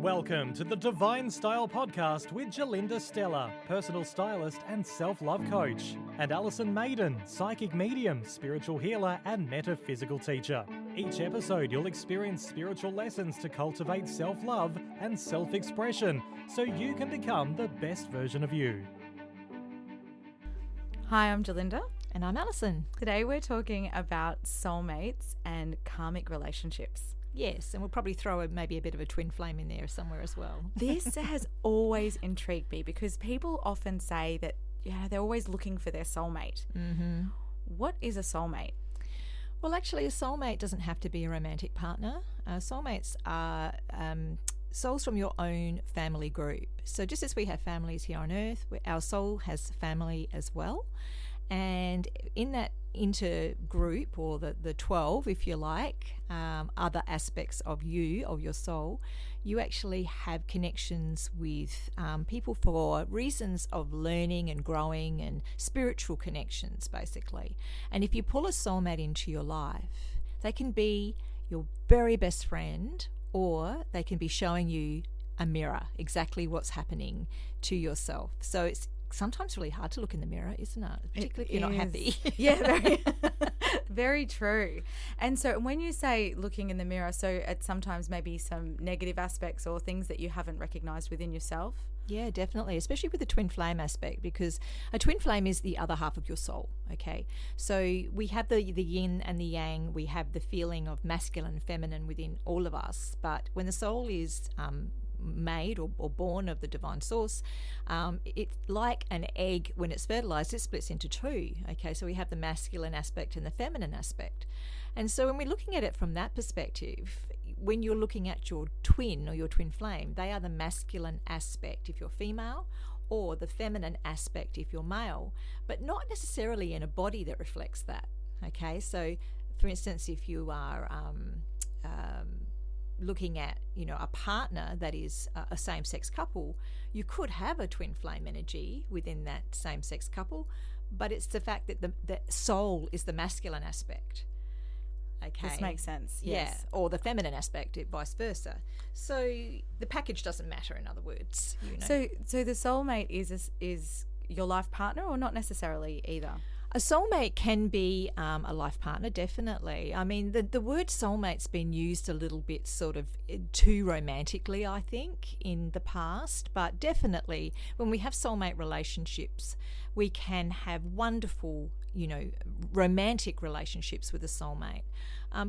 Welcome to the Divine Style Podcast with Gerlinda, Stella, personal stylist and self-love coach, and Alison, Maiden, psychic medium, spiritual healer and metaphysical teacher. Each episode you'll experience spiritual lessons to cultivate self-love and self-expression so you can become the best version of you. Hi, I'm Gerlinda. And I'm Alison. Today we're talking about soulmates and karmic relationships. Yes, and we'll probably throw maybe a bit of a twin flame in there somewhere as well. This has always intrigued me because people often say that they're always looking for their soulmate. Mm-hmm. What is a soulmate? Well, actually, a soulmate doesn't have to be a romantic partner. Soulmates are souls from your own family group. So just as we have families here on Earth, our soul has family as well. And in that intergroup, or the 12, if you like, other aspects of you, of your soul, you actually have connections with people for reasons of learning and growing and spiritual connections, basically. And if you pull a soulmate into your life, they can be your very best friend, or they can be showing you a mirror, exactly what's happening to yourself. So it's sometimes really hard to look in the mirror, isn't it? Particularly if you're not happy. Yeah, very, very true. And so when you say looking in the mirror, so it's sometimes maybe some negative aspects or things that you haven't recognized within yourself. Yeah, definitely, especially with the twin flame aspect, because a twin flame is the other half of your soul, okay? So we have the yin and the yang, we have the feeling of masculine and feminine within all of us, but when the soul is made or born of the divine source, it's like an egg. When it's fertilized, it splits into two, okay? So we have the masculine aspect and the feminine aspect. And so when we're looking at it from that perspective, when you're looking at your twin or your twin flame, they are the masculine aspect if you're female, or the feminine aspect if you're male, but not necessarily in a body that reflects that, okay? So for instance, if you are looking at, a partner that is a same-sex couple, you could have a twin flame energy within that same-sex couple, but it's the fact that the soul is the masculine aspect. Okay. This makes sense. Yes. Yeah, or the feminine aspect, vice versa. So the package doesn't matter, in other words. So the soulmate is your life partner, or not necessarily either? A soulmate can be a life partner, definitely. I mean, the word soulmate's been used a little bit sort of too romantically, I think, in the past. But definitely, when we have soulmate relationships, we can have wonderful, romantic relationships with a soulmate.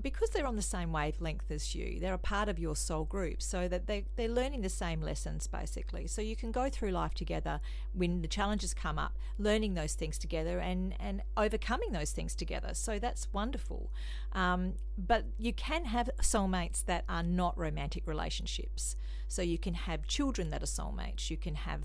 Because they're on the same wavelength as you, they're a part of your soul group, so that they're learning the same lessons, basically. So you can go through life together when the challenges come up, learning those things together and overcoming those things together. So that's wonderful. But you can have soulmates that are not romantic relationships. So you can have children that are soulmates. You can have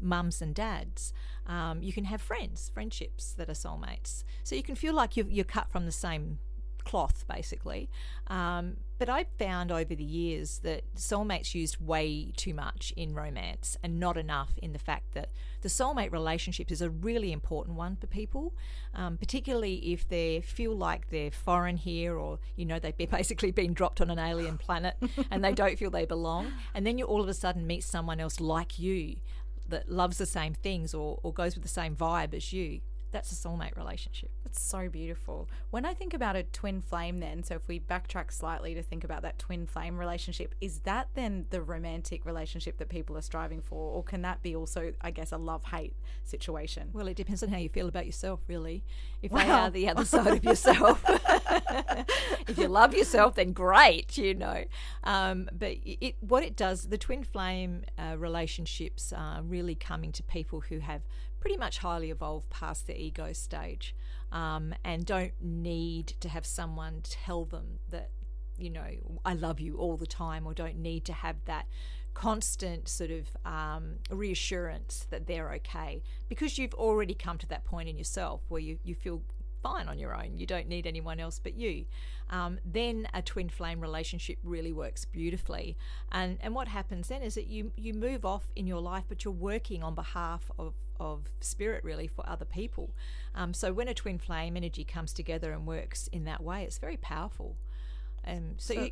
mums and dads. You can have friendships that are soulmates. So you can feel like you're cut from the same cloth, basically. But I've found over the years that soulmates used way too much in romance and not enough in the fact that the soulmate relationship is a really important one for people, particularly if they feel like they're foreign here, or they've basically been dropped on an alien planet and they don't feel they belong, and then you all of a sudden meet someone else like you that loves the same things or goes with the same vibe as you. That's a soulmate relationship. That's so beautiful. When I think about a twin flame then, so if we backtrack slightly to think about that twin flame relationship, is that then the romantic relationship that people are striving for? Or can that be also, I guess, a love-hate situation? Well, it depends on how you feel about yourself, really. If they are the other side of yourself. If you love yourself, then great, But what it does, the twin flame relationships are really coming to people who have pretty much highly evolved past the ego stage, and don't need to have someone tell them that, I love you all the time, or don't need to have that constant sort of reassurance that they're okay, because you've already come to that point in yourself where you feel fine on your own. You don't need anyone else but you. Then a twin flame relationship really works beautifully. And what happens then is that you move off in your life, but you're working on behalf of spirit, really, for other people. So when a twin flame energy comes together and works in that way, it's very powerful.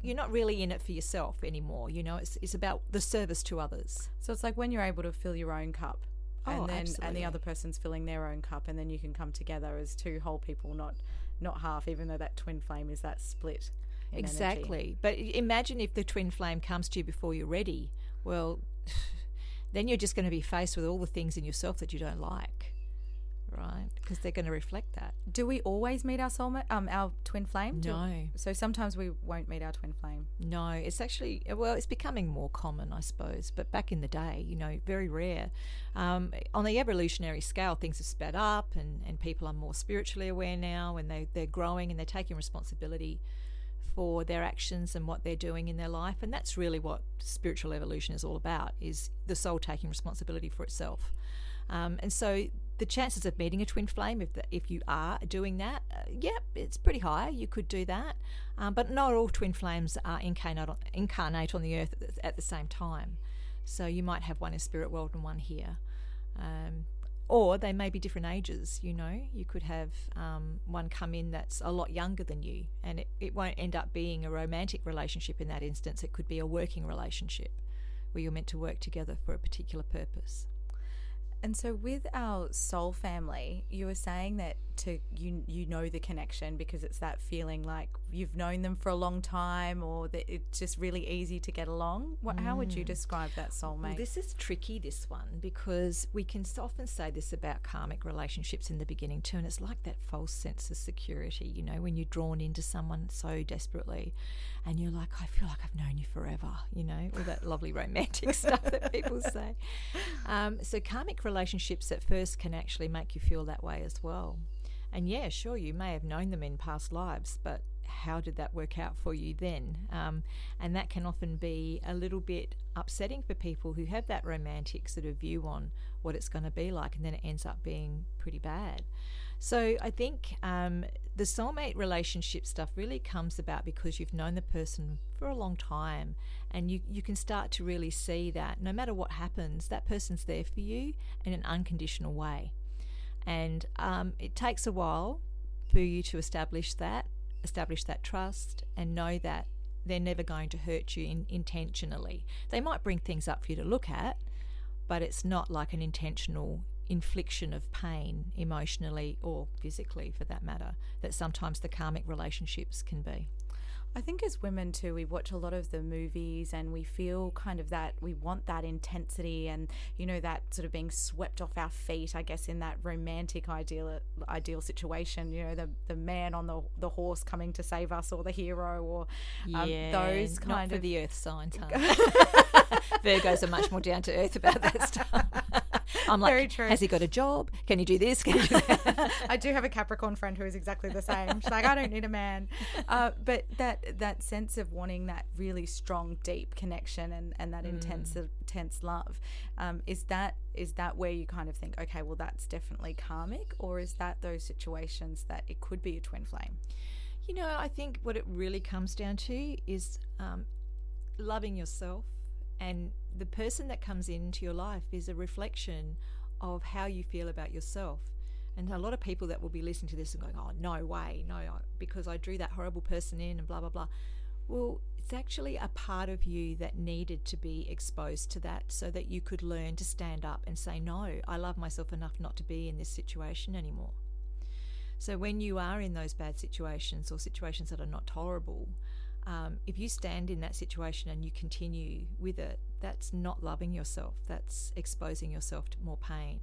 You're not really in it for yourself anymore. You know, it's about the service to others. So it's like when you're able to fill your own cup, and absolutely. the other person's filling their own cup, and then you can come together as two whole people, not half, even though that twin flame is that split in Exactly. energy. But imagine if the twin flame comes to you before you're ready. Well, then you're just going to be faced with all the things in yourself that you don't like, right? Because they're going to reflect that. Do we always meet our soulmate, our twin flame? No. So sometimes we won't meet our twin flame. No, it's actually, it's becoming more common, I suppose. But back in the day, very rare. On the evolutionary scale, things have sped up and people are more spiritually aware now, and they're growing and they're taking responsibility for their actions and what they're doing in their life. And that's really what spiritual evolution is all about, is the soul taking responsibility for itself. And so the chances of meeting a twin flame, if you are doing that, it's pretty high. You could do that. But not all twin flames are incarnate on the earth at the same time. So you might have one in spirit world and one here. Or they may be different ages, You could have one come in that's a lot younger than you, and it won't end up being a romantic relationship in that instance. It could be a working relationship where you're meant to work together for a particular purpose. And so with our soul family, you were saying that you know the connection because it's that feeling like you've known them for a long time, or that it's just really easy to get along. How would you describe that soulmate? Well, this is tricky, this one, because we can often say this about karmic relationships in the beginning too, and it's like that false sense of security, when you're drawn into someone so desperately and you're like, I feel like I've known you forever, all that lovely romantic stuff that people say. So karmic relationships at first can actually make you feel that way as well. And yeah, sure, you may have known them in past lives, but how did that work out for you then? And that can often be a little bit upsetting for people who have that romantic sort of view on what it's going to be like, and then it ends up being pretty bad. So I think the soulmate relationship stuff really comes about because you've known the person for a long time, and you can start to really see that no matter what happens, that person's there for you in an unconditional way. And it takes a while for you to establish that trust, and know that they're never going to hurt you intentionally. They might bring things up for you to look at, but it's not like an intentional infliction of pain emotionally or physically, for that matter, that sometimes the karmic relationships can be. I think as women too, we watch a lot of the movies and we feel kind of that we want that intensity and, that sort of being swept off our feet, I guess, in that romantic ideal situation, the man on the horse coming to save us, or the hero, or those kind not of... for the earth signs, huh? Virgos are much more down to earth about that stuff. I'm like, very true. Has he got a job? Can you do this? Can you do that? I do have a Capricorn friend who is exactly the same. She's like, I don't need a man. But that sense of wanting that really strong, deep connection and that intense love, is that where you kind of think, okay, well, that's definitely karmic, or is that those situations that it could be a twin flame? I think what it really comes down to is loving yourself, and the person that comes into your life is a reflection of how you feel about yourself. And a lot of people that will be listening to this and going, oh, no way, no, because I drew that horrible person in and blah, blah, blah. Well, it's actually a part of you that needed to be exposed to that so that you could learn to stand up and say, no, I love myself enough not to be in this situation anymore. So when you are in those bad situations, or situations that are not tolerable, if you stand in that situation and you continue with it, that's not loving yourself. That's exposing yourself to more pain.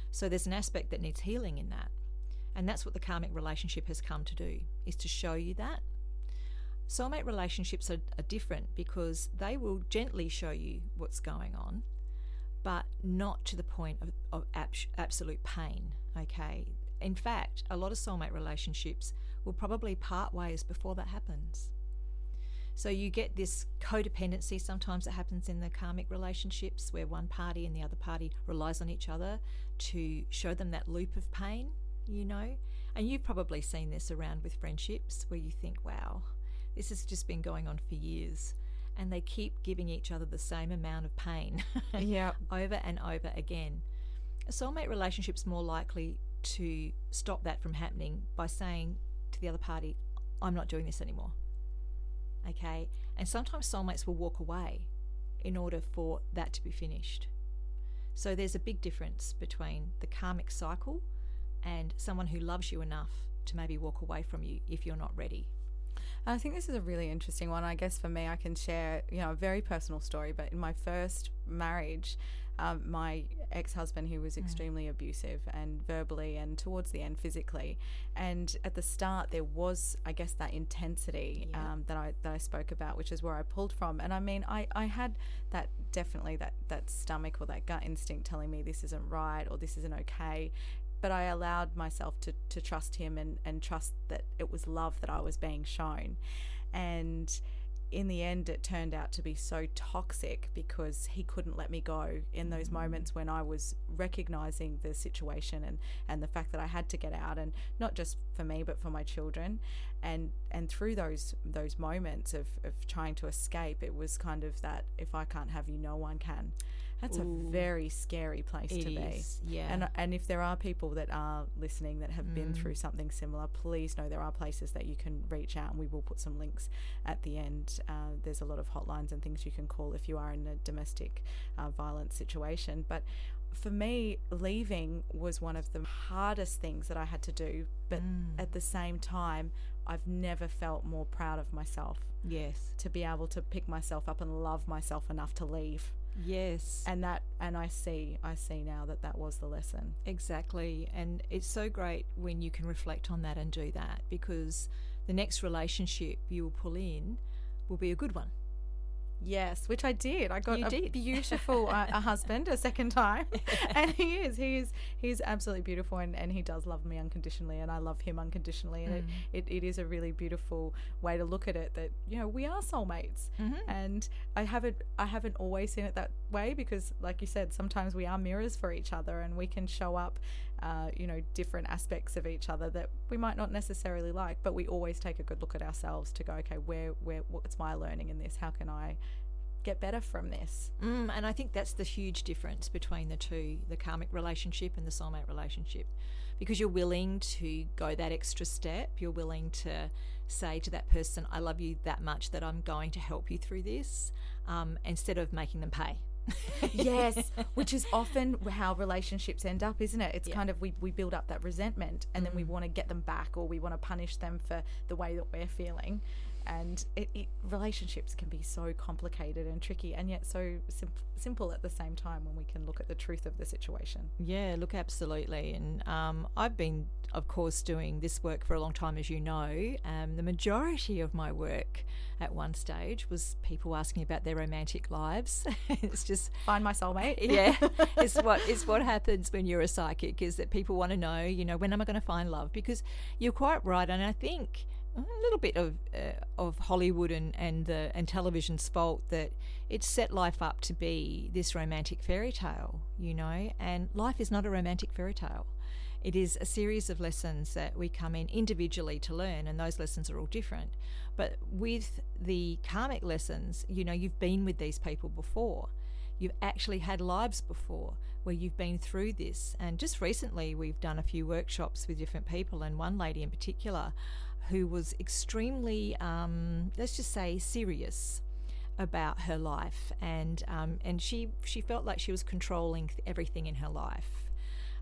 So there's an aspect that needs healing in that. And that's what the karmic relationship has come to do, is to show you that. Soulmate relationships are different because they will gently show you what's going on, but not to the point of absolute pain, okay? In fact, a lot of soulmate relationships will probably part ways before that happens. So you get this codependency sometimes that happens in the karmic relationships, where one party and the other party relies on each other to show them that loop of pain, And you've probably seen this around with friendships where you think, wow, this has just been going on for years. And they keep giving each other the same amount of pain over and over again. A soulmate relationship's more likely to stop that from happening by saying to the other party, I'm not doing this anymore. okay? And sometimes soulmates will walk away in order for that to be finished. So there's a big difference between the karmic cycle and someone who loves you enough to maybe walk away from you if you're not ready. I think this is a really interesting one. I guess for me, I can share, a very personal story. But in my first marriage, my ex-husband, he was extremely abusive, and verbally and towards the end physically. And at the start, there was, I guess, that intensity that I spoke about, which is where I pulled from. And I mean, I had that definitely that stomach or that gut instinct telling me this isn't right or this isn't okay. But I allowed myself to trust him and trust that it was love that I was being shown. And in the end, it turned out to be so toxic because he couldn't let me go in those moments when I was recognizing the situation and the fact that I had to get out, and not just for me, but for my children. And through those moments of trying to escape, it was kind of that, if I can't have you, no one can. That's a very scary place to be. Yeah. And if there are people that are listening that have been through something similar, please know there are places that you can reach out, and we will put some links at the end. There's a lot of hotlines and things you can call if you are in a domestic violence situation. But for me, leaving was one of the hardest things that I had to do. But at the same time, I've never felt more proud of myself. Yes. To be able to pick myself up and love myself enough to leave. Yes. And I see now that was the lesson. Exactly. And it's so great when you can reflect on that and do that, because the next relationship you will pull in will be a good one. Yes, which I did. I got You a did. beautiful a husband a second time. And he's absolutely beautiful, and he does love me unconditionally, and I love him unconditionally. And it is a really beautiful way to look at it, that, we are soulmates. And I haven't always seen it that way, because like you said, sometimes we are mirrors for each other, and we can show up different aspects of each other that we might not necessarily like, but we always take a good look at ourselves to go, okay, what's my learning in this? How can I get better from this? And I think that's the huge difference between the two, the karmic relationship and the soulmate relationship, because you're willing to go that extra step. You're willing to say to that person, I love you that much that I'm going to help you through this, instead of making them pay. Yes, which is often how relationships end up, isn't it? It's kind of, we build up that resentment, and then we want to get them back, or we want to punish them for the way that we're feeling. And relationships can be so complicated and tricky, and yet so simple at the same time when we can look at the truth of the situation. Yeah, look, absolutely. And I've been, of course, doing this work for a long time, as you know. The majority of my work at one stage was people asking about their romantic lives. It's just Find my soulmate. Yeah, it's what happens when you're a psychic, is that people want to know, when am I going to find love? Because you're quite right, and I think a little bit of Hollywood and television's fault that it's set life up to be this romantic fairy tale, and life is not a romantic fairy tale. It is a series of lessons that we come in individually to learn, and those lessons are all different. But with the karmic lessons, you've been with these people before. You've actually had lives before where you've been through this. And just recently we've done a few workshops with different people, and one lady in particular who was extremely, let's just say, serious about her life, and she felt like she was controlling everything in her life,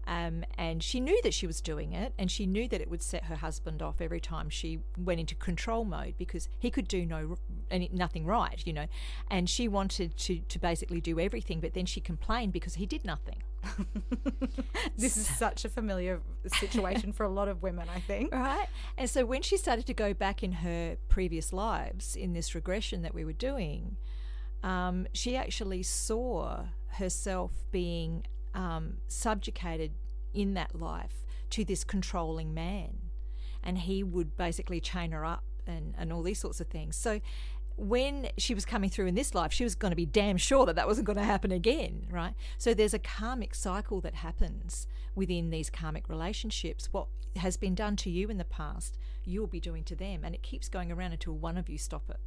and she knew that she was doing it, and she knew that it would set her husband off every time she went into control mode, because he could do nothing right, and she wanted to basically do everything, but then she complained because he did nothing. This is such a familiar situation for a lot of women, I think. Right? And so when she started to go back in her previous lives in this regression that we were doing, she actually saw herself being subjugated in that life to this controlling man, and he would basically chain her up and all these sorts of things. So when she was coming through in this life, she was going to be damn sure that wasn't going to happen again, right? So there's a karmic cycle that happens within these karmic relationships. What has been done to you in the past, you'll be doing to them, and it keeps going around until one of you stop it.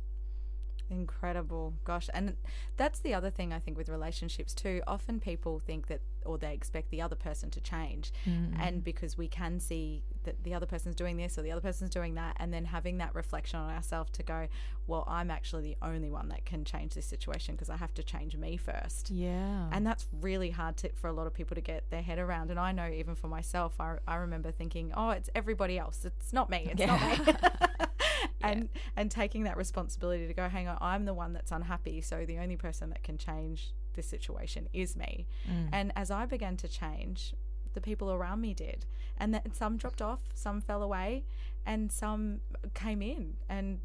Incredible. Gosh. And that's the other thing I think with relationships too. Often people think that, or they expect the other person to change. And because we can see that the other person's doing this or the other person's doing that, and then having that reflection on ourselves to go, well, I'm actually the only one that can change this situation because I have to change me first. Yeah. And that's really hard for a lot of people to get their head around. And I know even for myself, I remember thinking, oh, it's everybody else. It's not me. It's not me. And taking that responsibility to go, hang on, I'm the one that's unhappy, so the only person that can change this situation is me. And as I began to change, the people around me did, and some dropped off, some fell away, and some came in, and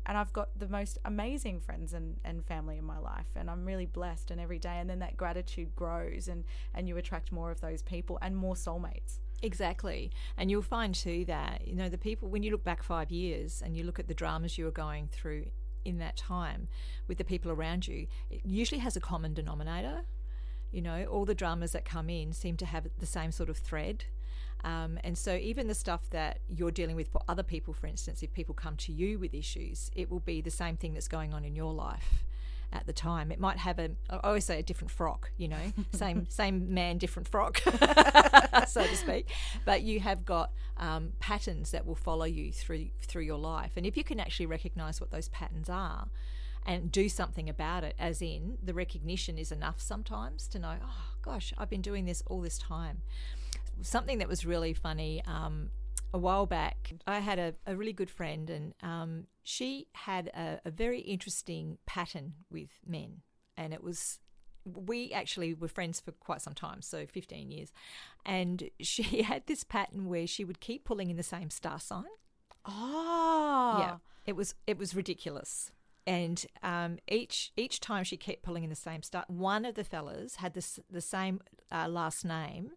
I've got the most amazing friends and family in my life, and I'm really blessed, and every day, and then that gratitude grows, and you attract more of those people and more soulmates. Exactly. And you'll find too that, you know, the people, when you look back 5 years and you look at the dramas you were going through in that time with the people around you, it usually has a common denominator. You know, all the dramas that come in seem to have the same sort of thread. And so even the stuff that you're dealing with for other people, for instance, if people come to you with issues, it will be the same thing that's going on in your life at the time. It might have I always say a different frock, you know, same man, different frock, so to speak. But you have got patterns that will follow you through your life. And if you can actually recognise what those patterns are and do something about it, as in the recognition is enough sometimes to know, oh gosh, I've been doing this all this time. Something that was really funny, a while back, I had a really good friend, and she had a very interesting pattern with men. And we actually were friends for quite some time, so 15 years. And she had this pattern where she would keep pulling in the same star sign. Oh. Yeah, it was ridiculous. And each time she kept pulling in the same star, one of the fellas had the same last name,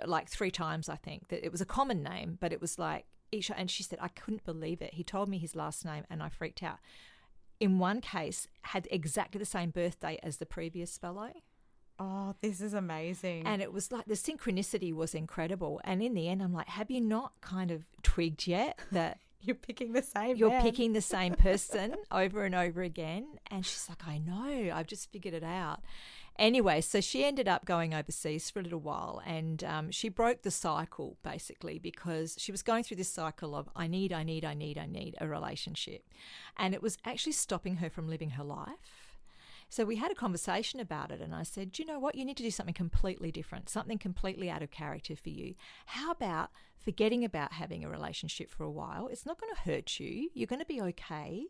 like 3 times, I think. That it was a common name, but it was like each. And she said, I couldn't believe it. He told me his last name, and I freaked out. In one case, had exactly the same birthday as the previous fellow. Oh, this is amazing. And it was like the synchronicity was incredible. And in the end, I'm like, have you not kind of twigged yet that you're picking the same You're man. picking the same person over and over again? And she's like, I know, I've just figured it out. Anyway, so she ended up going overseas for a little while, and she broke the cycle basically because she was going through this cycle of I need a relationship. And it was actually stopping her from living her life. So we had a conversation about it, and I said, do you know what? You need to do something completely different, something completely out of character for you. How about forgetting about having a relationship for a while? It's not going to hurt you. You're going to be okay.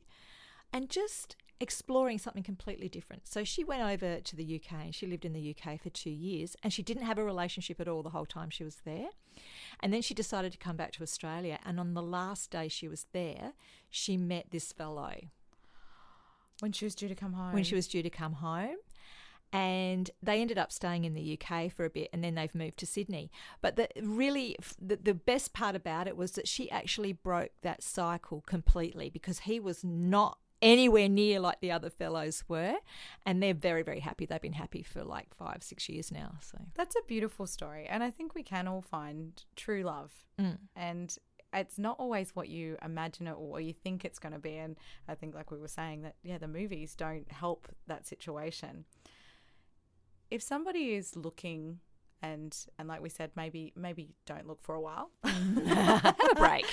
And just exploring something completely different. So she went over to the UK, and she lived in the UK for 2 years, and she didn't have a relationship at all the whole time she was there. And then she decided to come back to Australia, and on the last day she was there, she met this fellow. When she was due to come home. When she was due to come home. And they ended up staying in the UK for a bit, and then they've moved to Sydney. But the best part about it was that she actually broke that cycle completely, because he was not anywhere near like the other fellows were, and they're very, very happy. They've been happy for like 5-6 years now. So that's a beautiful story, and I think we can all find true love. And it's not always what you imagine it or what you think it's going to be. And I think, like we were saying, that the movies don't help that situation. If somebody is looking, and like we said, maybe don't look for a while. Have a break.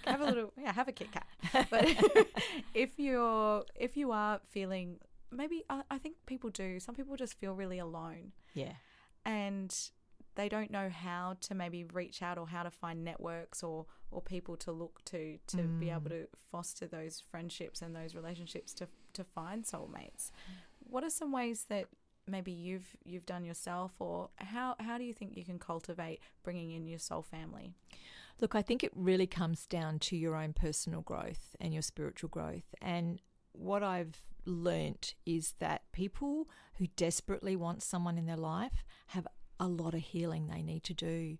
Have a little, have a Kit Kat. But if you are feeling, maybe I think people do. Some people just feel really alone. Yeah. And they don't know how to maybe reach out or how to find networks or people to look to be able to foster those friendships and those relationships to find soulmates. What are some ways that maybe you've done yourself, or how do you think you can cultivate bringing in your soul family? Look, I think it really comes down to your own personal growth and your spiritual growth. And what I've learnt is that people who desperately want someone in their life have a lot of healing they need to do.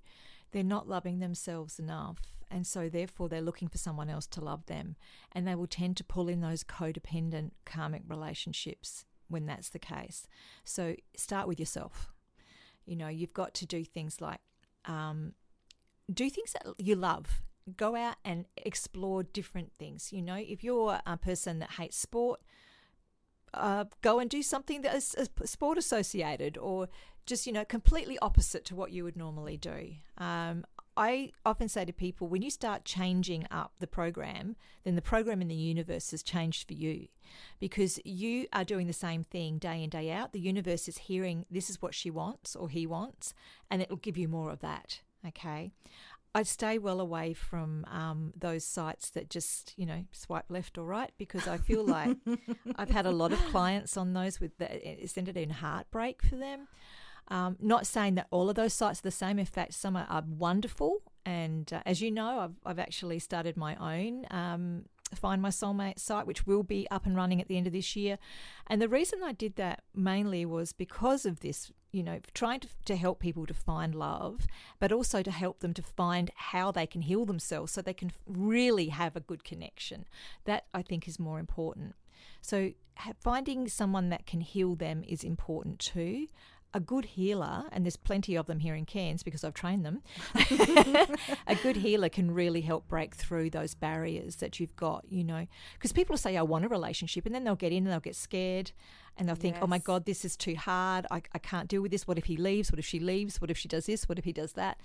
They're not loving themselves enough, and so therefore they're looking for someone else to love them, and they will tend to pull in those codependent karmic relationships when that's the case. So start with yourself. You know, you've got to do things like do things that you love. Go out and explore different things. You know, if you're a person that hates sport, go and do something that is sport associated, or just, completely opposite to what you would normally do. I often say to people, when you start changing up the program, then the program in the universe has changed for you, because you are doing the same thing day in, day out. The universe is hearing this is what she wants or he wants, and it will give you more of that, okay? I'd stay well away from those sites that just, swipe left or right, because I feel like I've had a lot of clients on those it's ended in heartbreak for them. Not saying that all of those sites are the same. In fact, some are wonderful. And as you know, I've actually started my own Find My Soulmate site, which will be up and running at the end of this year. And the reason I did that mainly was because of this, trying to help people to find love, but also to help them to find how they can heal themselves so they can really have a good connection. That, I think, is more important. So finding someone that can heal them is important too. A good healer, and there's plenty of them here in Cairns because I've trained them, a good healer can really help break through those barriers that you've got, because people say, I want a relationship, and then they'll get in and they'll get scared and they'll think, oh my God, this is too hard. I can't deal with this. What if he leaves? What if she leaves? What if she does this? What if he does that?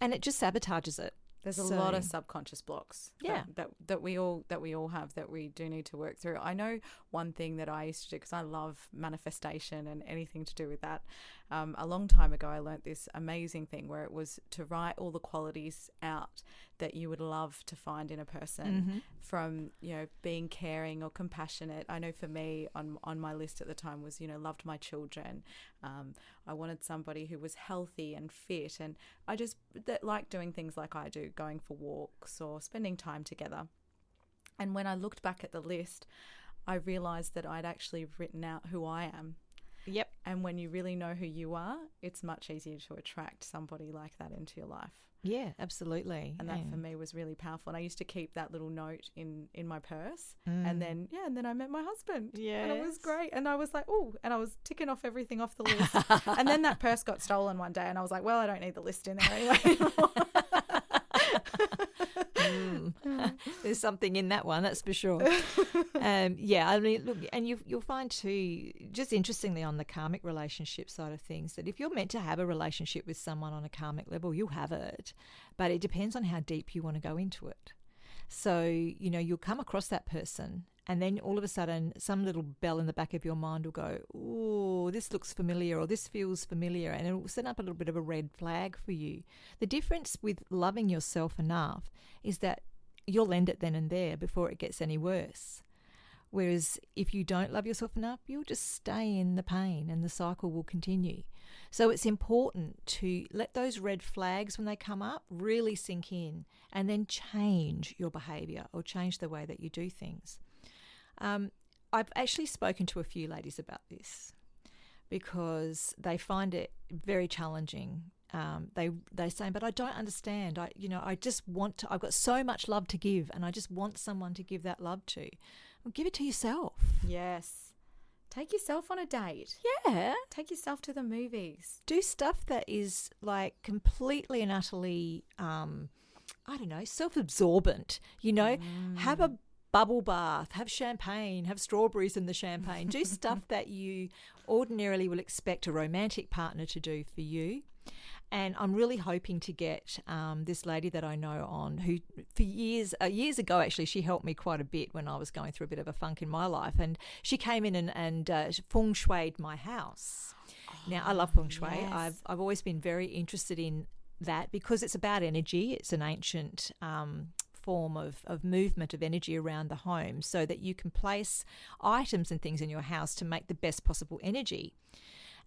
And it just sabotages it. There's a lot of subconscious blocks yeah. that we all have that we do need to work through. I know one thing that I used to do, because I love manifestation and anything to do with that. A long time ago, I learnt this amazing thing where it was to write all the qualities out that you would love to find in a person, from, being caring or compassionate. I know for me, on my list at the time was, loved my children. I wanted somebody who was healthy and fit, and I just like doing things like I do, going for walks or spending time together. And when I looked back at the list, I realised that I'd actually written out who I am. Yep. And when you really know who you are, it's much easier to attract somebody like that into your life. Yeah, absolutely. And that for me was really powerful. And I used to keep that little note in my purse. And then I met my husband. Yeah. And it was great. And I was like, oh, and I was ticking off everything off the list. And then that purse got stolen one day, and I was like, well, I don't need the list in there anyway. There's something in that one, that's for sure. Yeah, I mean, look, and you'll find too, just interestingly on the karmic relationship side of things, that if you're meant to have a relationship with someone on a karmic level, you'll have it, but it depends on how deep you want to go into it. So, you'll come across that person, and then all of a sudden some little bell in the back of your mind will go, oh, this looks familiar, or this feels familiar, and it will set up a little bit of a red flag for you. The difference with loving yourself enough is that you'll end it then and there before it gets any worse. Whereas if you don't love yourself enough, you'll just stay in the pain and the cycle will continue. So it's important to let those red flags, when they come up, really sink in, and then change your behaviour or change the way that you do things. I've actually spoken to a few ladies about this because they find it very challenging. They say, but I don't understand. I just want to. I've got so much love to give, and I just want someone to give that love to. Well, give it to yourself. Yes. Take yourself on a date. Yeah. Take yourself to the movies. Do stuff that is like completely and utterly, self-absorbent. Have a bubble bath, have champagne, have strawberries in the champagne. Do stuff that you ordinarily will expect a romantic partner to do for you. And I'm really hoping to get this lady that I know on, who for years ago, actually, she helped me quite a bit when I was going through a bit of a funk in my life. And she came in and feng shuied my house. Now, I love feng shui. Yes. I've always been very interested in that because it's about energy. It's an ancient form of movement of energy around the home so that you can place items and things in your house to make the best possible energy.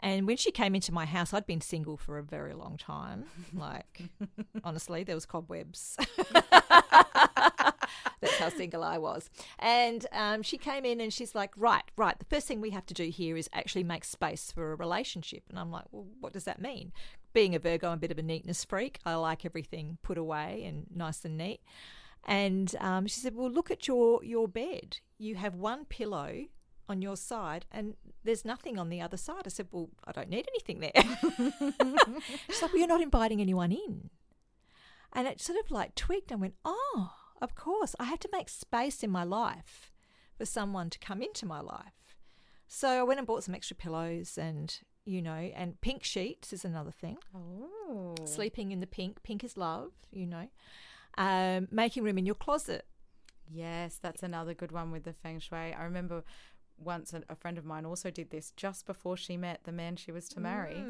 And when she came into my house, I'd been single for a very long time. Like, honestly, there was cobwebs. That's how single I was. And she came in and she's like, right, the first thing we have to do here is actually make space for a relationship. And I'm like, well, what does that mean? Being a Virgo, I'm a bit of a neatness freak. I like everything put away and nice and neat. And she said, well, look at your bed. You have one pillow on your side and there's nothing on the other side. I said, well, I don't need anything there. She's like, well, you're not inviting anyone in. And it sort of like tweaked and went, oh, of course, I have to make space in my life for someone to come into my life. So I went and bought some extra pillows and, and pink sheets is another thing. Oh. Sleeping in the pink. Pink is love, Making room in your closet. Yes, that's another good one with the feng shui. I remember once a friend of mine also did this just before she met the man she was to marry,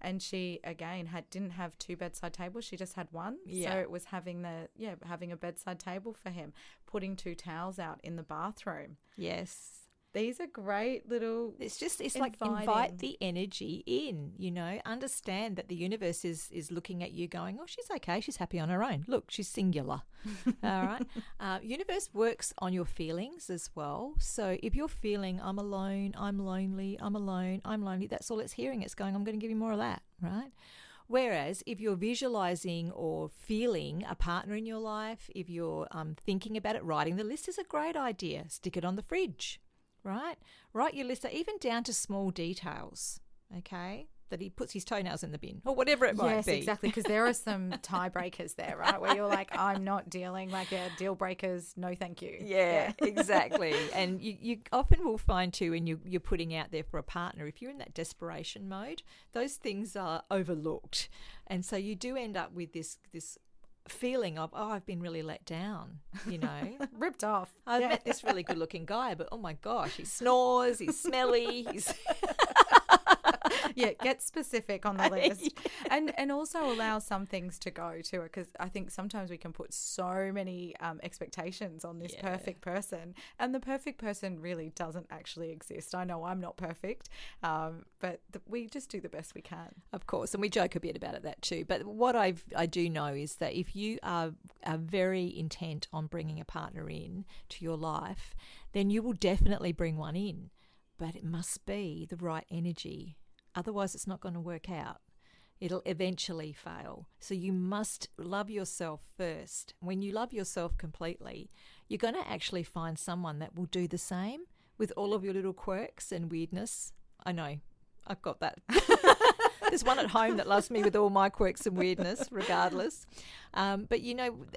and she again didn't have 2 bedside tables, she just had one. So it was having a bedside table for him, putting 2 towels out in the bathroom. Yes. These are great little. It's like invite the energy in, understand that the universe is looking at you going, oh, she's okay. She's happy on her own. Look, she's singular. All right. Universe works on your feelings as well. So if you're feeling I'm alone, I'm lonely, I'm alone, I'm lonely, that's all it's hearing. It's going, I'm going to give you more of that. Right. Whereas if you're visualizing or feeling a partner in your life, if you're thinking about it, writing the list is a great idea. Stick it on the fridge. Right? Write your list even down to small details, okay? That he puts his toenails in the bin or whatever it might be. Yes, exactly, because there are some tiebreakers there, right? Where you're like, I'm not dealing, deal breakers, no thank you. Yeah. Exactly. And you often will find too when you're putting out there for a partner, if you're in that desperation mode, those things are overlooked. And so you do end up with this feeling of, I've been really let down, ripped off. I've met this really good looking guy, but oh my gosh, he snores, he's smelly, he's Yeah, get specific on the list. And also allow some things to go too, because I think sometimes we can put so many expectations on this perfect person, and the perfect person really doesn't actually exist. I know I'm not perfect, but we just do the best we can. Of course, and we joke a bit about that too. But what I do know is that if you are very intent on bringing a partner in to your life, then you will definitely bring one in, but it must be the right energy. Otherwise, it's not going to work out. It'll eventually fail. So you must love yourself first. When you love yourself completely, you're going to actually find someone that will do the same with all of your little quirks and weirdness. I know, I've got that. There's one at home that loves me with all my quirks and weirdness, regardless. But,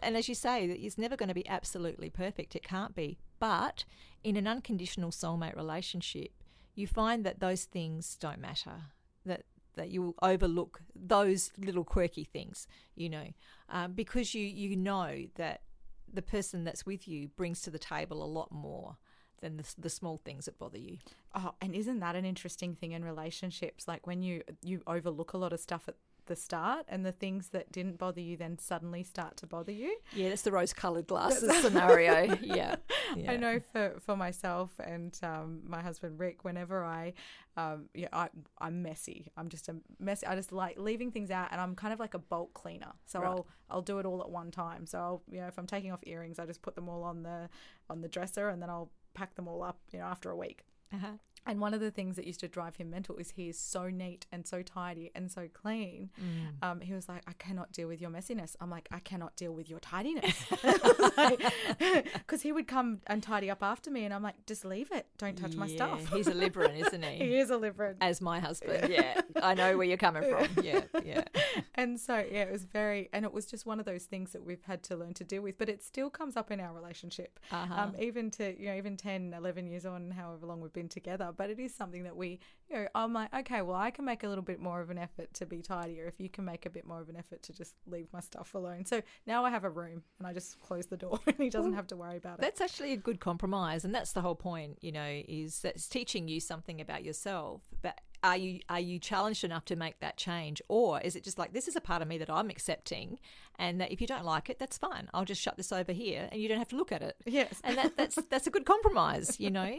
and as you say, it's never going to be absolutely perfect. It can't be. But in an unconditional soulmate relationship, you find that those things don't matter, that you overlook those little quirky things, because you know that the person that's with you brings to the table a lot more than the small things that bother you. Oh, and isn't that an interesting thing in relationships? Like when you overlook a lot of stuff at the start, and the things that didn't bother you then suddenly start to bother you. Yeah, that's the rose-coloured glasses scenario. Yeah. I know for myself and my husband Rick, whenever I'm messy. I'm just a messy. I just like leaving things out, and I'm kind of like a bulk cleaner. So right. I'll do it all at one time. So if I'm taking off earrings, I just put them all on the dresser, and then I'll pack them all up, after a week. Uh-huh. And one of the things that used to drive him mental is he is so neat and so tidy and so clean. He was like, I cannot deal with your messiness. I'm like, I cannot deal with your tidiness. Because he would come and tidy up after me, and I'm like, just leave it. Don't touch my stuff. He's a Libran, isn't he? He is a Libran. As my husband, yeah. I know where you're coming from. Yeah. And so, it was it was just one of those things that we've had to learn to deal with, but it still comes up in our relationship. Uh-huh. Even 10, 11 years on, however long we've been together. But it is something that I'm like, okay, well, I can make a little bit more of an effort to be tidier if you can make a bit more of an effort to just leave my stuff alone. So now I have a room, and I just close the door, and he doesn't have to worry about it. That's actually a good compromise, and that's the whole point, is that's teaching you something about yourself. But are you challenged enough to make that change, or is it just like, this is a part of me that I'm accepting, and that if you don't like it, that's fine. I'll just shut this over here, and you don't have to look at it. Yes, and that's a good compromise, and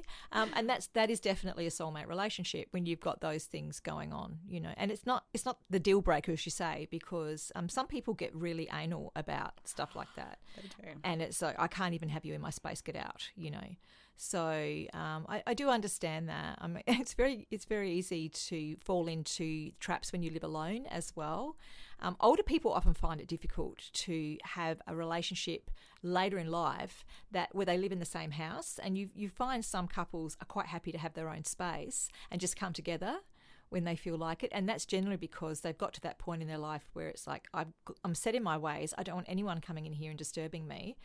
that is definitely a soulmate relationship when you've got those things going on, And it's not the deal breaker, as you say, because some people get really anal about stuff like that. They do. And it's like, I can't even have you in my space. Get out, So I do understand that. I mean, it's very easy to fall into traps when you live alone as well. Older people often find it difficult to have a relationship later in life where they live in the same house, and you find some couples are quite happy to have their own space and just come together. when they feel like it. And that's generally because they've got to that point in their life where it's like, I'm set in my ways. I don't want anyone coming in here and disturbing me.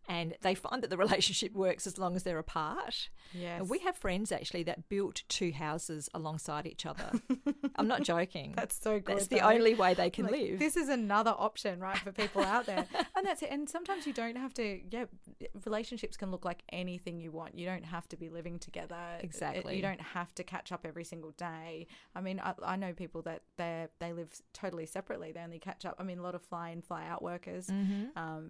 And they find that the relationship works as long as they're apart. Yes. And we have friends actually that built 2 houses alongside each other. I'm not joking. That's so good. That's the only way they can live. This is another option, right, for people out there. And that's it. And sometimes you don't have to, relationships can look like anything you want. You don't have to be living together. Exactly. You don't have to catch up every single day. I mean, I know people that they live totally separately. They only catch up. I mean, a lot of fly in, fly out workers,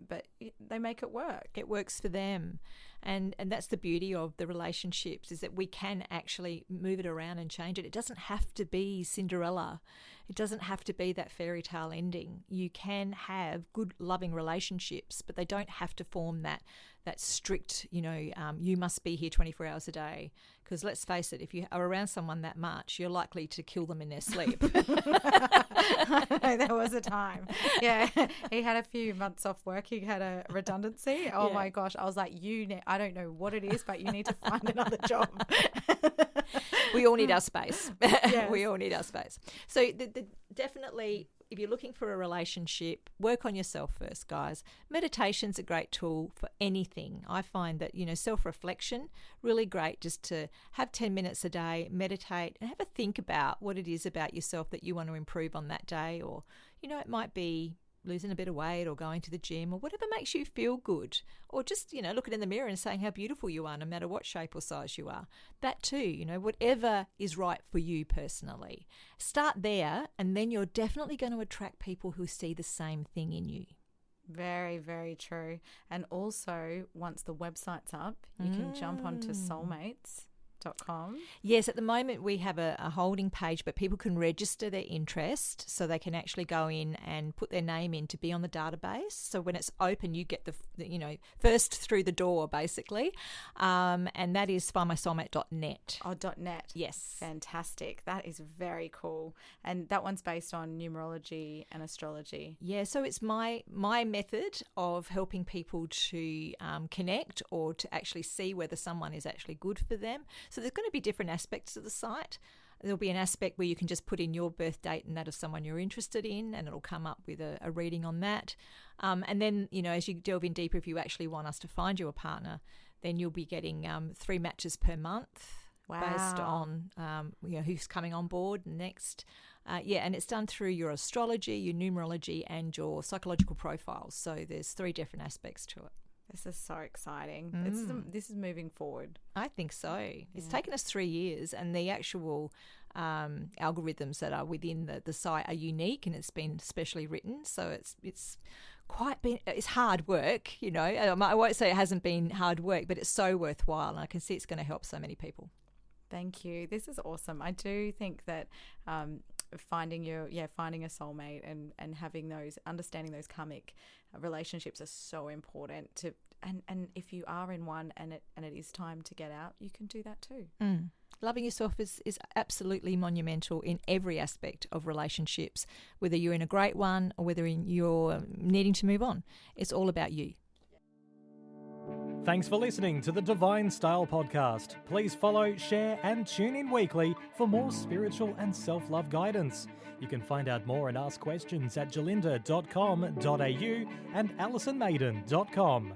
but they make it work. It works for them. And that's the beauty of the relationships, is that we can actually move it around and change it. It doesn't have to be Cinderella. It doesn't have to be that fairy tale ending. You can have good, loving relationships, but they don't have to form that strict, you must be here 24 hours a day. Because let's face it, if you are around someone that much, you're likely to kill them in their sleep. There was a time. Yeah, he had a few months off work. He had a redundancy. Oh, my gosh. I was like, I don't know what it is, but you need to find another job. We all need our space. Yes. We all need our space. So definitely, if you're looking for a relationship, work on yourself first, guys. Meditation's a great tool for anything. I find that, self-reflection, really great just to have 10 minutes a day, meditate, and have a think about what it is about yourself that you want to improve on that day. Or, it might be losing a bit of weight or going to the gym or whatever makes you feel good. Or just, looking in the mirror and saying how beautiful you are no matter what shape or size you are. That too, whatever is right for you personally. Start there, and then you're definitely going to attract people who see the same thing in you. Very, very true. And also, once the website's up, you can jump onto Soulmates.com. Yes, at the moment we have a holding page, but people can register their interest, so they can actually go in and put their name in to be on the database. So when it's open, you get the first through the door, basically, and that is findmysoulmate.net. Oh, .net. Yes. Fantastic. That is very cool. And that one's based on numerology and astrology. Yeah, so it's my method of helping people to connect or to actually see whether someone is actually good for them. So there's going to be different aspects to the site. There'll be an aspect where you can just put in your birth date and that of someone you're interested in, and it'll come up with a reading on that. And then, as you delve in deeper, if you actually want us to find you a partner, then you'll be getting 3 matches per month. Wow. Based on who's coming on board next. And it's done through your astrology, your numerology, and your psychological profiles. So there's 3 different aspects to it. This is so exciting. This is moving forward. I think so. It's taken us 3 years, and the actual algorithms that are within the site are unique, and it's been specially written. So it's hard work, I won't say it hasn't been hard work, but it's so worthwhile, and I can see it's going to help so many people. Thank you. This is awesome. I do think that finding a soulmate and understanding those karmic relationships are so important to, and if you are in one and it is time to get out, you can do that too. Loving yourself is absolutely monumental in every aspect of relationships, whether you're in a great one or whether you're needing to move on. It's all about you. Thanks for listening to the Divine Style Podcast. Please follow, share, and tune in weekly for more spiritual and self-love guidance. You can find out more and ask questions at gerlinda.com.au and alisonmaiden.com.